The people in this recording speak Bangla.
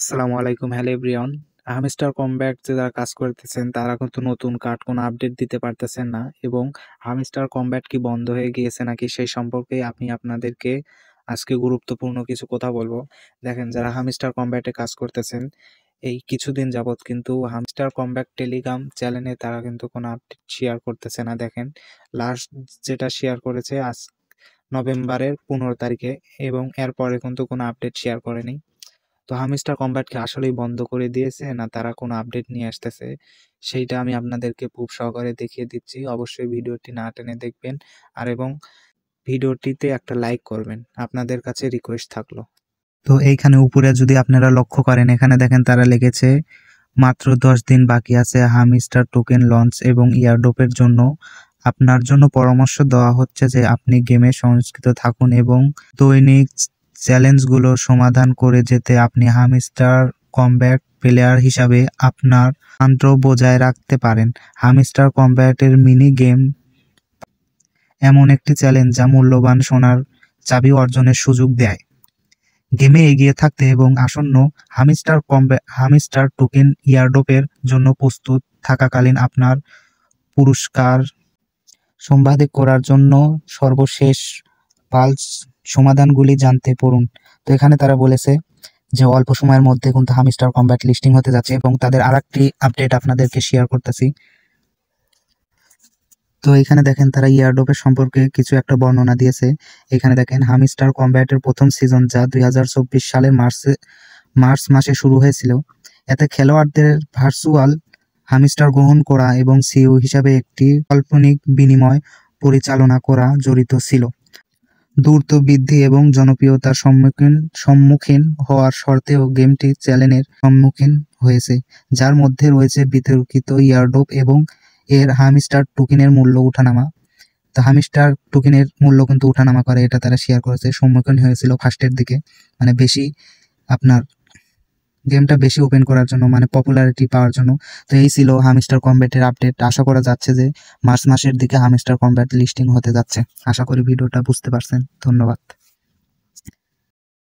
আসসালামু আলাইকুম, হ্যালো এভরিওয়ান। হামস্টার কমব্যাট যে যারা কাজ করতেছেন তারা কিন্তু নতুন কার্ড কোনো আপডেট দিতে পারতেছেন না এবং হামস্টার কমব্যাট কি বন্ধ হয়ে গিয়েছে নাকি সেই সম্পর্কে আমি আপনাদেরকে আজকে গুরুত্বপূর্ণ কিছু কথা বলবো। দেখেন, যারা হামস্টার কমব্যাটে কাজ করতেছেন এই কিছুদিন যাবৎ কিন্তু হামস্টার কমব্যাট টেলিগ্রাম চ্যানেলে তারা কিন্তু কোনো আপডেট শেয়ার করতেছে না। দেখেন, লাস্ট যেটা শেয়ার করেছে আজ নভেম্বরের 15 তারিখে এবং এরপরে কিন্তু কোনো আপডেট শেয়ার করেনি। তো হামস্টার কমব্যাট কি আসলেই বন্ধ করে দিয়েছে না তারা কোনো আপডেট নিয়ে আসতেছে, সেইটা আমি আপনাদেরকে প্রুফ সহকারে দেখিয়ে দিচ্ছি। অবশ্যই ভিডিওটি না টেনে দেখবেন এবং ভিডিওটিতে একটা লাইক করবেন, আপনাদের কাছে রিকোয়েস্ট থাকলো। তো এইখানে উপরে যদি আপনারা লক্ষ্য করেন, এখানে দেখেন তারা লিখেছে মাত্র 10 দিন বাকি আছে হামস্টার টোকেন লঞ্চ এবং ইয়ারড্রপের জন্য। আপনার জন্য পরামর্শ দেওয়া হচ্ছে যে আপনি গেমে সংস্কৃত থাকুন এবং দৈনিক চ্যালেঞ্জগুলো সমাধান করে যেতে আপনি হামস্টার কমব্যাট প্লেয়ার হিসাবে আপনার শান্ত বজায় রাখতে পারেন। হামস্টার কমব্যাটের মিনি গেম এমন একটি চ্যালেঞ্জ যা মূল্যবান সোনার চাবি অর্জনের সুযোগ দেয়। গেমে এগিয়ে থাকতে এবং আসন্ন হামস্টার টোকেন ইয়ারড্রপের জন্য প্রস্তুত থাকাকালীন আপনার পুরস্কার সম্পাদক করার জন্য সর্বশেষ পালস সমাধানগুলি জানতে পড়ুন। তো এখানে তারা বলেছে যে অল্প সময়ের মধ্যে কিন্তু হামস্টার কমব্যাট লিস্টিং হতে যাচ্ছে এবং তাদের আরেকটি আপডেট আপনাদেরকে শেয়ার করতেছি। তো এখানে দেখেন তারা ইয়ারড্রপের সম্পর্কে কিছু একটা বর্ণনা দিয়েছে। এখানে দেখেন হামস্টার কমব্যাটের প্রথম সিজন যা 2024 সালের মার্চ মাসে শুরু হয়েছিল। এতে খেলোয়াড়দের ভার্চুয়াল হামস্টার গ্রহণ করা এবং সিইও হিসাবে একটি কাল্পনিক বিনিময় পরিচালনা করা জড়িত ছিল। দ্রুত বৃদ্ধি এবং জনপ্রিয়তার সম্মুখীন হওয়ার সত্ত্বেও গেমটি চ্যালেঞ্জের সম্মুখীন হয়েছে, যার মধ্যে রয়েছে বিতর্কিত ইয়ারড্রপ এবং এর হামস্টার টোকেনের মূল্য ওঠানামা। তো হামস্টার টোকেনের মূল্য কিন্তু ওঠানামা করে, এটা তারা শেয়ার করেছে। সম্মুখীন হয়েছিল ফার্স্টের দিকে, মানে বেশি আপনার গেমটা বেশি ওপেন করার জন্য, মানে পপুলারিটি পাওয়ার জন্য। তো এই ছিল হামস্টার কমব্যাটের আপডেট। আশা করা যাচ্ছে যে মার্চ মাসের দিকে হামস্টার কমব্যাট লিস্টিং হতে যাচ্ছে। আশা করি ভিডিওটা বুঝতে পারছেন। ধন্যবাদ।